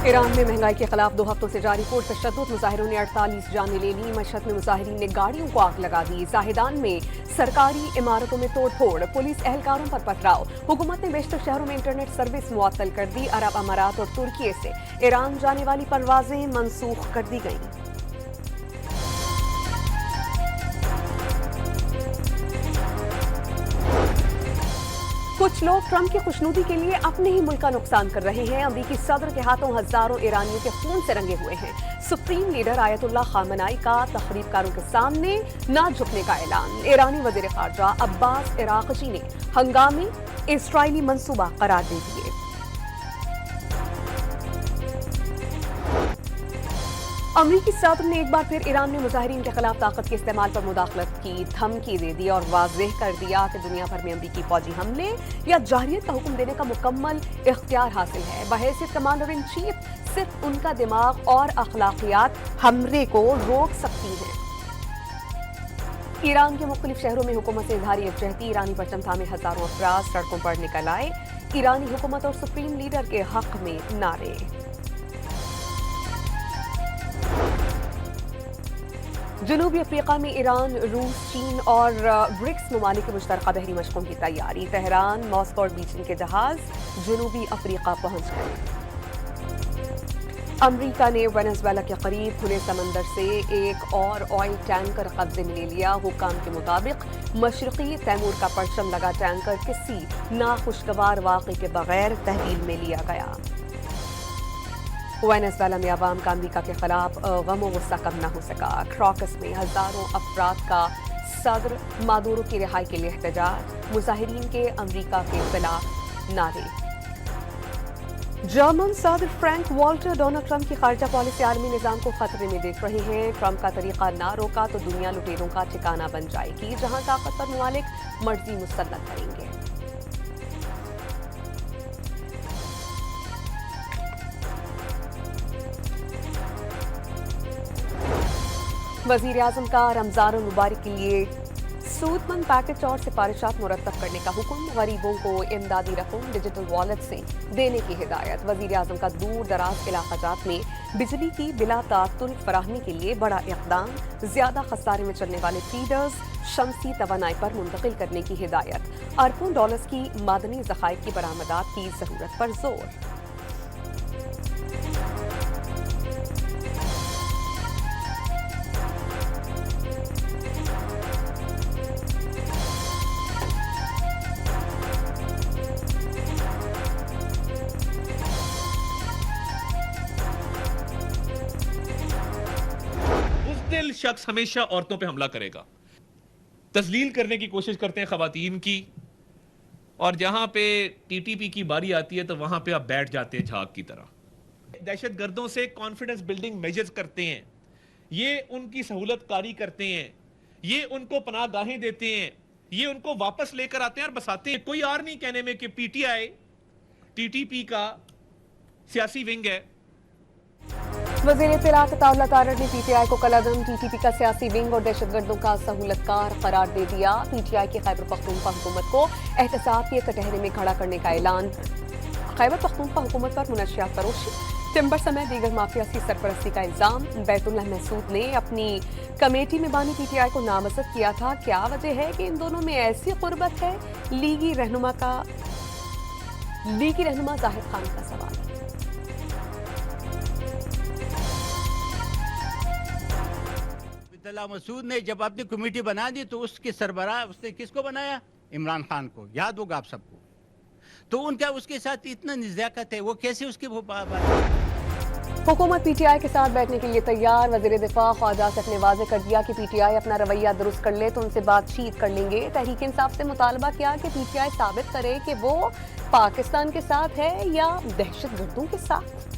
ایران میں مہنگائی کے خلاف 2 ہفتوں سے جاری پرتشدد مظاہروں نے 48 جانیں لے لی۔ مشہد میں مظاہرین نے گاڑیوں کو آگ لگا دی۔ زاہدان میں سرکاری عمارتوں میں توڑ پھوڑ، پولیس اہلکاروں پر پتھراؤ۔ حکومت نے بیشتر شہروں میں انٹرنیٹ سروس معطل کر دی۔ عرب امارات اور ترکی سے ایران جانے والی پروازیں منسوخ کر دی گئیں۔ کچھ لوگ ٹرمپ کی خوشنودی کے لیے اپنے ہی ملک کا نقصان کر رہے ہیں۔ امریکی صدر کے ہاتھوں ہزاروں ایرانیوں کے خون سے رنگے ہوئے ہیں۔ سپریم لیڈر آیت اللہ خامنائی کا تقریب کاروں کے سامنے نہ جھکنے کا اعلان۔ ایرانی وزیر خارجہ عباس عراقچی نے ہنگامی اسرائیلی منصوبہ قرار دے دیے۔ امریکی صدر نے ایک بار پھر ایران میں مظاہرین کے خلاف طاقت کے استعمال پر مداخلت کی دھمکی دے دی اور واضح کر دیا کہ دنیا بھر میں امریکی فوجی حملے یا جارحیت کا حکم دینے کا مکمل اختیار حاصل ہے۔ بحیثیت کمانڈر ان چیف صرف ان کا دماغ اور اخلاقیات حملے کو روک سکتی ہیں۔ ایران کے مختلف شہروں میں حکومت سے اظہار یکجہتی، ایرانی پرچم تھامے ہزاروں افراد سڑکوں پر نکل آئے۔ ایرانی حکومت اور سپریم لیڈر کے حق میں نعرے۔ جنوبی افریقہ میں ایران، روس، چین اور برکس ممالک کی مشترکہ بحری مشقوں کی تیاری۔ تہران، ماسکو اور بیجنگ کے جہاز جنوبی افریقہ پہنچ گئے۔ امریکہ نے وینزویلا کے قریب کھلے سمندر سے ایک اور آئل ٹینکر قبضے میں لے لیا۔ حکام کے مطابق مشرقی تیمور کا پرچم لگا ٹینکر کسی ناخوشگوار واقعے کے بغیر تحویل میں لیا گیا۔ وینزویلا میں عوام کا امریکہ کے خلاف غم و غصہ کم نہ ہو سکا۔ کراکس میں ہزاروں افراد کا صدر مادورو کی رہائی کے لیے احتجاج، مظاہرین کے امریکہ کے خلاف نعرے۔ جرمن صدر فرینک والٹر ڈونلڈ ٹرمپ کی خارجہ پالیسی عالمی نظام کو خطرے میں دیکھ رہے ہیں۔ ٹرمپ کا طریقہ نہ روکا تو دنیا لٹیروں کا ٹھکانہ بن جائے گی، جہاں طاقتور ممالک مرضی مسلط کریں گے۔ وزیر اعظم کا رمضان المبارک کے لیے سود مند پیکج اور سفارشات مرتب کرنے کا حکم۔ غریبوں کو امدادی رقم ڈیجیٹل والیٹ سے دینے کی ہدایت۔ وزیر اعظم کا دور دراز علاقہ جات میں بجلی کی بلا تعطل فراہمی کے لیے بڑا اقدام۔ زیادہ خسارے میں چلنے والے فیڈرز شمسی توانائی پر منتقل کرنے کی ہدایت۔ اربوں ڈالرز کی معدنی ذخائر کی برآمدات کی ضرورت پر زور۔ بزدل شخص ہمیشہ عورتوں پہ حملہ کرے گا، تذلیل کرنے کی کوشش کرتے ہیں خواتین کی، اور جہاں پہ ٹی ٹی پی کی باری آتی ہے تو وہاں پہ آپ بیٹھ جاتے ہیں جھاگ کی طرح۔ دہشت گردوں سے کانفیڈنس بلڈنگ میجرز کرتے ہیں، یہ ان کی سہولت کاری کرتے ہیں، یہ ان کو پناہ گاہیں دیتے ہیں، یہ ان کو واپس لے کر آتے ہیں اور بساتے ہیں۔ کوئی اور نہیں کہنے میں کہ P T I T T P کا سیاسی ونگ ہے۔ وزیر اطلاع عطاءاللہ تارڑ نے پی ٹی آئی کو کالعدم ٹی ٹی پی کا سیاسی ونگ اور دہشت گردوں کا سہولت کار قرار دے دیا۔ پی ٹی آئی کی خیبر پختونخوا حکومت کو احتساب کے کٹہرے میں کھڑا کرنے کا اعلان۔ خیبر پختونخوا حکومت پر منشیات فروشی، ٹمبر سمیت دیگر مافیا کی سرپرستی کا الزام۔ بیت اللہ محسود نے اپنی کمیٹی میں بانی پی ٹی آئی کو نامزد کیا تھا۔ کیا وجہ ہے کہ ان دونوں میں ایسی قربت ہے؟ لیگی رہنما زاہد خان کا سوال۔ اللہ مسعود نے جب اپنی کمیٹی بنا دی تو اس کے سربراہ اس نے کس کو بنایا؟ عمران خان کو، یاد ہوگا آپ سب کو۔ تو ان کا اس کے ساتھ اتنا نزاکت ہے، وہ کیسے اس کی حکومت پی ٹی آئی کے ساتھ بیٹھنے کے لیے تیار۔ وزیر دفاع خواجہ آصف نے واضح کر دیا کہ پی ٹی آئی اپنا رویہ درست کر لے تو ان سے بات چیت کر لیں گے۔ تحریک انصاف سے مطالبہ کیا کہ پی ٹی آئی ثابت کرے کہ وہ پاکستان کے ساتھ ہے یا دہشت گردوں کے ساتھ۔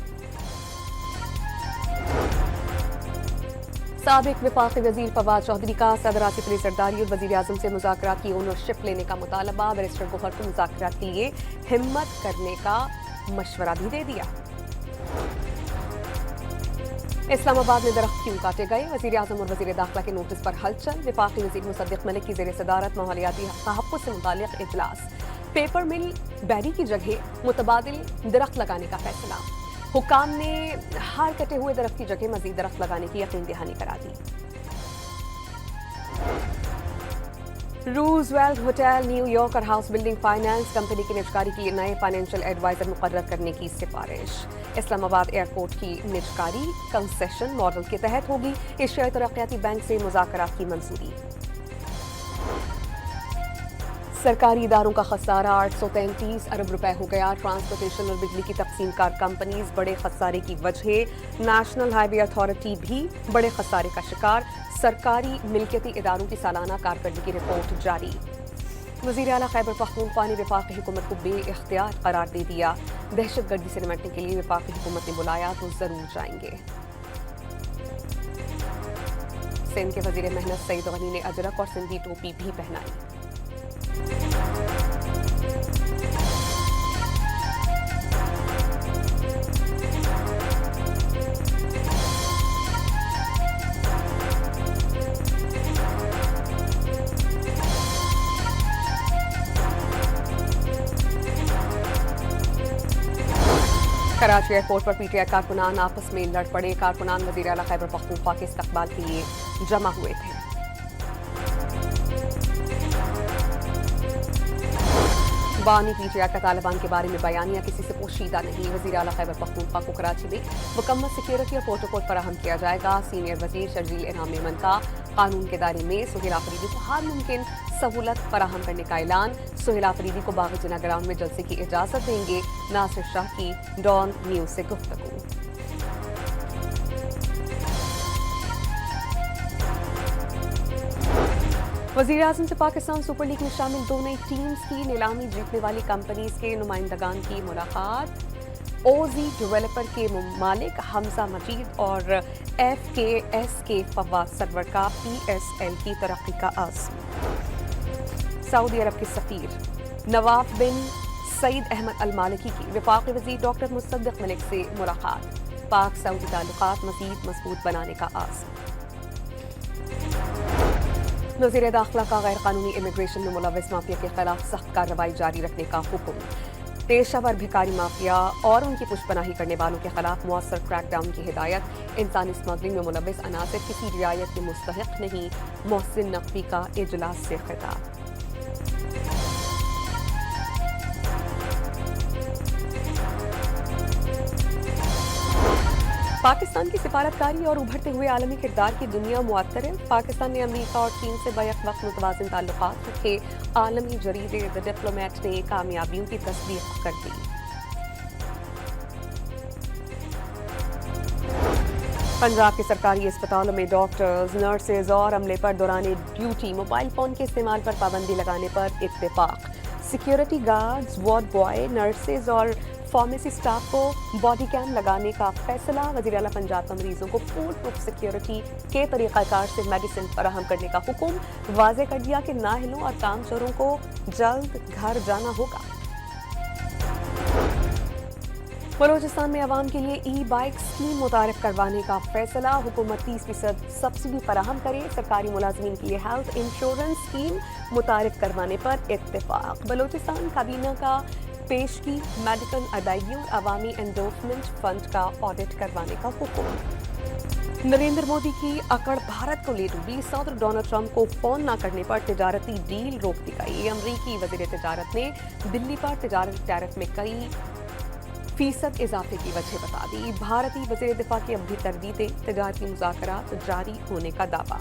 سابق وفاقی وزیر فواد چودھری کا صدر آصف علی زرداری اور وزیر اعظم سے مذاکرات کی اونرشپ لینے کا مطالبہ۔ بیرسٹر گوہر کو مذاکرات کے لیے ہمت کرنے کا مشورہ بھی دے دیا۔ اسلام آباد میں درخت کیوں کاٹے گئے؟ وزیر اعظم اور وزیر داخلہ کے نوٹس پر ہلچل۔ وفاقی وزیر مصدق ملک کی زیر صدارت ماحولیاتی تحفظ سے متعلق اجلاس۔ پیپر مل بیری کی جگہ متبادل درخت لگانے کا فیصلہ۔ हुकाम ने हर कटे हुए दरख्त की जगह मजीद दरख्त लगाने की यकीन दहानी करा दी। रूजवेल्ट होटल न्यूयॉर्क और हाउस बिल्डिंग फाइनेंस कंपनी की निजकारी के लिए नए फाइनेंशियल एडवाइजर मुकर्रर करने की सिफारिश। इस्लामाबाद एयरपोर्ट की निजकारी कंसेशन मॉडल के तहत होगी। एशियाई तरक्याती बैंक से मुज़ाकरात की मंजूरी। सरकारी इदारों का खसारा 833 अरब रुपए हो गया। ट्रांसपोर्टेशन और बिजली की तकसीम कार कंपनीज बड़े खसारे की वजह। नेशनल हाईवे अथॉरिटी भी बड़े खसारे का शिकार। सरकारी मिल्कियती इदारों की सालाना कारकर्दगी की रिपोर्ट जारी। वज़ीर आला खैबर पख्तूनख्वा ने वफाकी हुकूमत को बेइख्तियार करार दे दिया। दहशतगर्दी से निपटने के लिए वफाकी हुकूमत ने बुलाया तो जरूर जाएंगे। सिंध के वजीर मेहनत सईद गनी ने अजरक और सिंधी टोपी भी पहनाई। कराची एयरपोर्ट पर पीटीआई कारकुनान आपस में लड़ पड़े। कारकुनान वज़ीर आला खैबर पख्तूनख्वा के इस्तकबाल के लिए जमा हुए थे। बानी पीटीआई का तालिबान के बारे में बयानिया किसी से पोशीदा नहीं। वज़ीर आला खैबर पख्तूनख्वा को कराची में मुकम्मल सिक्योरिटी और प्रोटोकॉल फराहम किया जाएगा। सीनियर वज़ीर शर्जील इनाम मेमन का कानून के दायरे में सुहेल आफरीदी को हर मुमकिन सहूलत फराहम करने का ऐलान। सुहेल आफरीदी को बाग़ जिना ग्राउंड में जलसे की इजाज़त देंगे। नासिर शाह की डॉन न्यूज़ से गुफ्तगू। वज़ीर-ए-आज़म से पाकिस्तान सुपर लीग में शामिल दो नई टीम्स की नीलामी जीतने वाली कंपनीज के नुमाइंदगान की मुलाकात। ओजी डेवलपर के मालिक हमजा मजीद और FKS के फवाद सरवर का PSL की तरक्की का आज़म। सऊदी अरब के सफ़ीर नवाफ बिन सईद अहमद अल मालिकी की वफाकी वज़ीर डॉक्टर मुसद्दिक मलिक से मुलाकात। पाक सऊदी ताल्लुकात मज़ीद मजबूत बनाने का आज़म। वज़ीर दाखिला का गैर कानूनी इमिग्रेशन में मुलव्वस माफिया के खिलाफ सख्त कार्रवाई जारी रखने का हुक्म। पेशावर भिखारी माफिया और उनकी पुष्पनाही करने वालों के खिलाफ मुअस्सर क्रैकडाउन की हिदायत। इंसानी स्मगलिंग में मुलव्वस अनासिर किसी रियायत के मुस्तहिक नहीं। मोहसिन नकवी का इजलास से खिताब। पाकिस्तान की सिफारतकारी और उभरते हुए आलमी किरदार की दुनिया मुअत्तरिफ। पाकिस्तान ने अमेरिका और चीन से बैक वक्त मुतवाज़िन ताल्लुकात रखे। आलमी जरीदे द डिप्लोमेट ने कामयाबियों की तस्दीक कर दी। पंजाब के सरकारी अस्पतालों में डॉक्टर्स, नर्सेज और अमले पर दौरान ड्यूटी मोबाइल फोन के इस्तेमाल पर पाबंदी लगाने पर इत्तेफाक। Security guards, ward boy, nurses और फार्मेसी स्टाफ को बॉडी कैम लगाने का फैसला। वज़ीर आला पंजाब का मरीजों को फुल प्रूफ सिक्योरिटी के तरीक़ाकार से मेडिसिन फराहम करने का हुक्म। वाज़े कर दिया कि नाअहलों और कामचोरों को जल्द घर जाना होगा। बलोचिस्तान में अवाम के लिए ई-बाइक स्कीम मुतारिफ करवाने का फैसला। हुकूमत 30% सब्सिडी फराहम करे। सरकारी मुलाजमीन के लिए हेल्थ इंश्योरेंस स्कीम मुतारिफ करवाने पर इत्तेफाक। बलोचिस्तान काबीना का पेश की मेडिकल अदायगियों और अवामी एंडोर्समेंट फंड का ऑडिट करवाने का हुक्म। नरेंद्र मोदी की अकड़ भारत को ले डूबी। सदर डोनाल्ड ट्रंप को फोन न करने पर तिजारती डील रोक दी गई। अमरीकी वजीर तिजारत ने दिल्ली पर तिजारती टैरिफ में कई फीसद इजाफे की वजह बता दी। भारतीय वजीर दिफा की अब भी तरदीदें। तिजारती मुज़ाकरात जारी होने का दावा।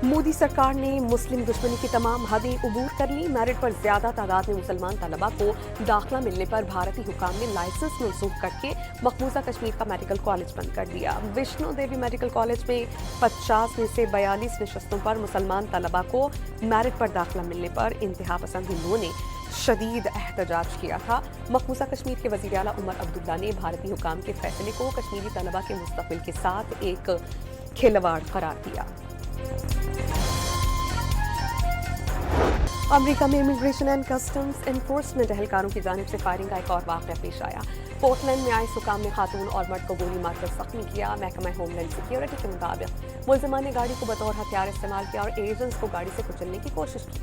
मोदी सरकार ने मुस्लिम दुश्मनी की तमाम हदें उबूर कर ली। मेरिट पर ज्यादा तादाद में मुसलमान तलबा को दाखिला मिलने पर भारतीय हुकाम ने लाइसेंस मंसूख करके मकबूजा कश्मीर का मेडिकल कॉलेज बंद कर दिया। विष्णु देवी मेडिकल कॉलेज में 50 में से 42 नशस्तों पर मुसलमान तलबा को मेरिट पर दाखिला मिलने पर इंतहा पसंद हिंदुओं ने शदीद एहतजाज किया था। मकबूजा कश्मीर के वज़ीर आला उमर अब्दुल्ला ने भारतीय हुकाम के फैसले को कश्मीरी तलबा के मुस्तकबिल के साथ एक खिलवाड़ करार दिया। अमेरिका में इमिग्रेशन एंड कस्टम्स एनफोर्समेंट एहलकारों की जानिब से फायरिंग का एक और वाक़या पेश आया। पोर्टलैंड में आए हुकाम ने खातून और मर्द को गोली मारकर जख्मी किया। महकमा होमलैंड सिक्योरिटी के मुताबिक मुलजिमान ने गाड़ी को बतौर हथियार इस्तेमाल किया और एजेंट्स को गाड़ी से कुचलने की कोशिश की।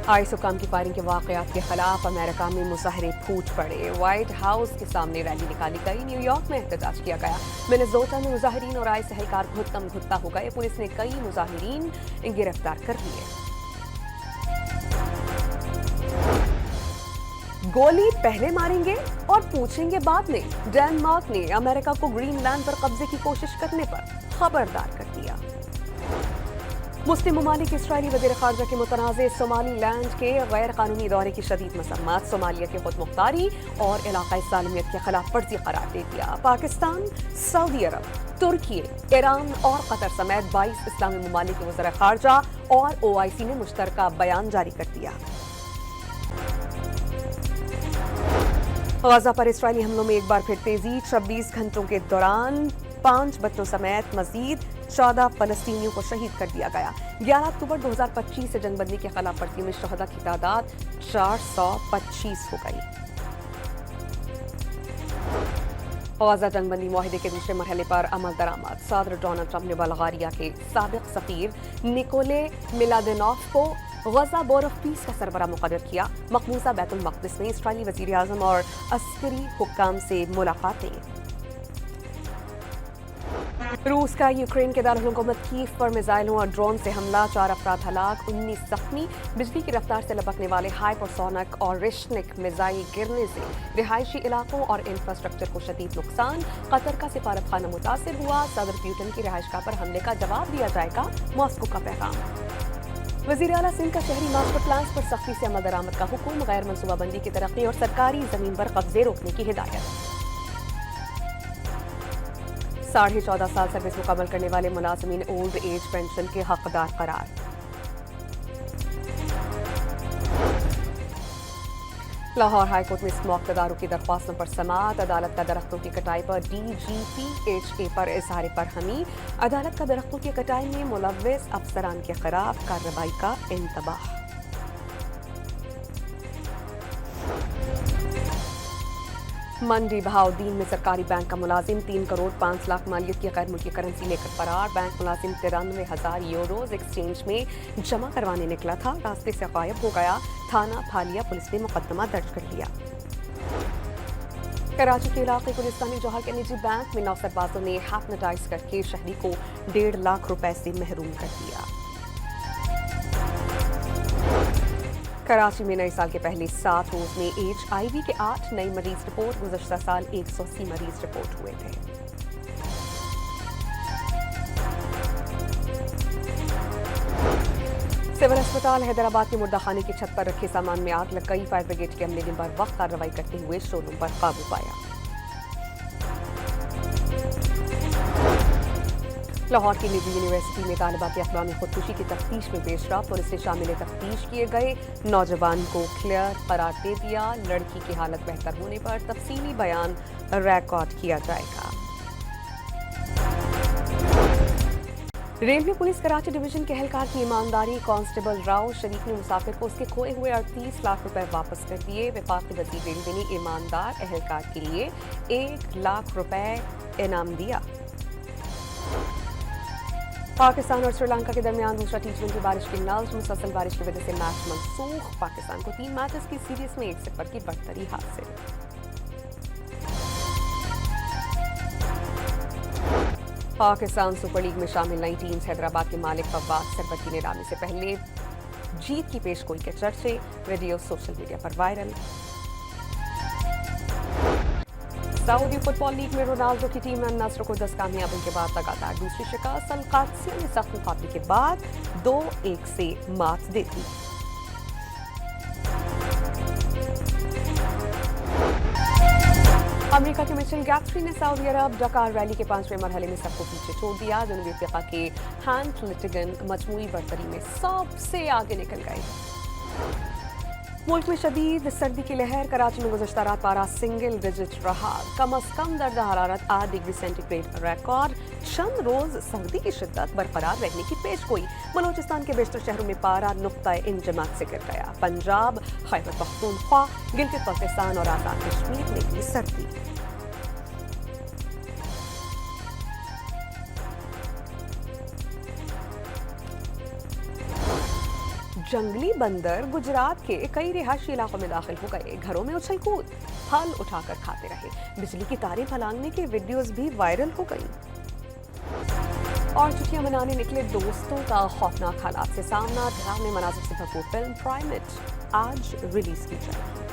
आईएस हुक्काम की फायरिंग के वाकयात के खिलाफ अमेरिका में मुजाहरे फूट पड़े। व्हाइट हाउस के सामने रैली निकाली गई। न्यूयॉर्क में एहतजाज किया गया। मिनेसोटा में मुजाहिरीन और आईएस एहलकार घुत्तम घुत्ता हो गए। पुलिस ने कई मुजाहिरीन गिरफ्तार कर लिए। गोली पहले मारेंगे और पूछेंगे बाद में। डेनमार्क ने अमेरिका को ग्रीनलैंड पर कब्जे की कोशिश करने पर खबरदार कर दिया। मुस्लिम ममालिक इसराइली वज़ीर ख़ारजा के मुतनाज़े सोमालीलैंड के गैर कानूनी दौरे की शदीद मज़म्मत। सोमालिया की खुद मुख्तारी और इलाक़ाई सालमियत के खिलाफ वर्जी करार दे दिया। पाकिस्तान, सऊदी अरब, तुर्की, ईरान और कतर समेत 22 इस्लामी ममालिक के वज़ीर ख़ारजा और OIC ने मुश्तरका बयान जारी कर दिया। गजा पर इसराइली हमलों में एक बार फिर तेजी। 26 घंटों के दौरान 5 बच्चों समेत मजीद 14 फलस्तीनियों को शहीद कर दिया गया। 11 अक्टूबर 2025 से जंगबंदी के खिलाफ वर्जी में शहदा की तादाद 425 हो गई। गजा जंगबंदी मुआहिदे के दूसरे मरहले पर अमल दरामद। सदर डोनाल्ड ट्रंप ने बल्गारिया के साबिक सफीर निकोले मिलादेनोफ को गजा बोर्ड ऑफ पीस का सरबरा मुकर्रर किया। मकबूजा बैतुल मक़दिस में इसराइली वज़ीर आज़म और अस्करी हुक्काम से मुलाकातें। रूस का यूक्रेन के दारुल-हुकूमत कीव पर मिसाइलों और ड्रोन से हमला, 4 अफराद हलाक, 19 जख्मी। बिजली की रफ्तार से लपकने वाले हाइपरसोनिक और रिश्निक मिसाइल गिरने से रिहायशी इलाकों और इंफ्रास्ट्रक्चर को शदीद नुकसान। कतर का सिफारत खाना मुतासिर हुआ। सदर प्यूटन की रिहाइशगाह पर हमले का जवाब दिया जाएगा, मॉस्को का पैगाम। वज़ीर आला सिंध का शहरी मास्टर प्लान पर सख्ती से अमल दरामद का हुक्म। गैर मनसूबाबंदी की तरक्की और सरकारी जमीन पर कब्जे रोकने की हिदायत। 14.5 साल सर्विस मुकम्मल करने वाले मुलाजिमीन ओल्ड एज पेंशन के हकदार करार। लाहौर हाईकोर्ट में स्मॉक तदारू की दरख्वास्तों पर समाअत। अदालत का दरख्तों की कटाई पर DGPHA पर इज़हार बरहमी। अदालत का दरख्तों की कटाई में मुलव्विस अफसरान के खिलाफ कार्रवाई का इंतबाह। मंडी बहाउद्दीन में सरकारी बैंक का मुलाजिम 3 करोड़ 5 लाख मालियत की गैर मुल्की करेंसी लेकर फरार। बैंक मुलाजिम 93,000 यूरोज एक्सचेंज में जमा करवाने निकला था, रास्ते से गायब हो गया। थाना फालिया पुलिस ने मुकदमा दर्ज कर लिया। कराची के इलाके गुलिस्तानी जौहर के निजी बैंक में नौसरबाजों ने हैप्नोटाइज करके शहरी को 1.5 लाख रुपए से महरूम कर दिया। कराची में नए साल के पहले 7 रोज में HIV के 8 नए मरीज रिपोर्ट। गुज़श्ता साल 180 मरीज रिपोर्ट हुए थे। सिविल अस्पताल हैदराबाद के मुर्दाखाने की छत पर रखे सामान में आग लग गई। फायर ब्रिगेड के अमले ने बर वक्त कार्रवाई करते हुए शोरूम पर काबू पाया। लाहौर की निजी यूनिवर्सिटी में तालिबा के अफवाह में खुदकुशी की तफ्तीश में पेशरफ। पुलिस ने शामिल तफ्तीश किए गए नौजवान को क्लियर करार दे दिया। लड़की की हालत बेहतर होने पर तफसीली बयान रिकॉर्ड किया जाएगा। रेलवे पुलिस कराची डिवीजन के एहलकार की ईमानदारी। कांस्टेबल राव शरीफ ने मुसाफिर को उसके खोए हुए 38 लाख रुपए वापस कर दिए। वफाकी वज़ीर रेलवे ने ईमानदार एहलकार के लिए 1 लाख रुपए इनाम दिया। पाकिस्तान और श्रीलंका के दरमियान दूसरा T20 बारिश की नब्ज। मुसलसल बारिश की वजह से मैच मनसूख। पाकिस्तान को 3 मैचेस की सीरीज में 1-0 की बढ़तरी हासिल। पाकिस्तान सुपर लीग में शामिल नई टीम्स। हैदराबाद के मालिक फवाद सरबती ने रामी से पहले जीत की पेशगोई के चर्चे। वीडियो सोशल मीडिया पर वायरल। सऊदी फुटबॉल लीग में रोनाल्डो की टीम अल-नस्र को 10 कामयाबियों के बाद लगातार दूसरी शिकस्त। अल-कादसिया ने सख्त मुकाबले के बाद 2-1 से मात दे दी। अमेरिका के मिचेल गैट्री ने सऊदी अरब डकार रैली के 5वें मरहले में सबको पीछे छोड़ दिया। जनूबी अफ्रीका के हैंट लिटिगन मजमूई बर्तरी में सबसे आगे निकल गए। मुल्क में शदीद सर्दी की लहर। कराची में गुज़श्ता रात पारा सिंगल डिजिट रहा। कम अज कम दर्जा हरारत 8 डिग्री सेंटीग्रेड रिकॉर्ड। चंद रोज सर्दी की शिद्दत बरकरार रहने की पेशगोई। बलोचिस्तान के बेशतर शहरों में पारा नुक्ताए इंजमात से गिर गया। पंजाब, खैबर पख्तूनख्वा, गिलगित बल्तिस्तान और आज़ाद कश्मीर में भी सर्दी। जंगली बंदर गुजरात के कई रिहायशी इलाकों में दाखिल हो गए। घरों में उछल कूद, फल उठाकर खाते रहे। बिजली की तारें फलांगने की वीडियोस भी वायरल हो गई। और छुट्टियां मनाने निकले दोस्तों का खौफनाक हालात से सामना। डरावने मनाजिर से भरपूर फिल्म प्राइमेट आज रिलीज की जाएगी।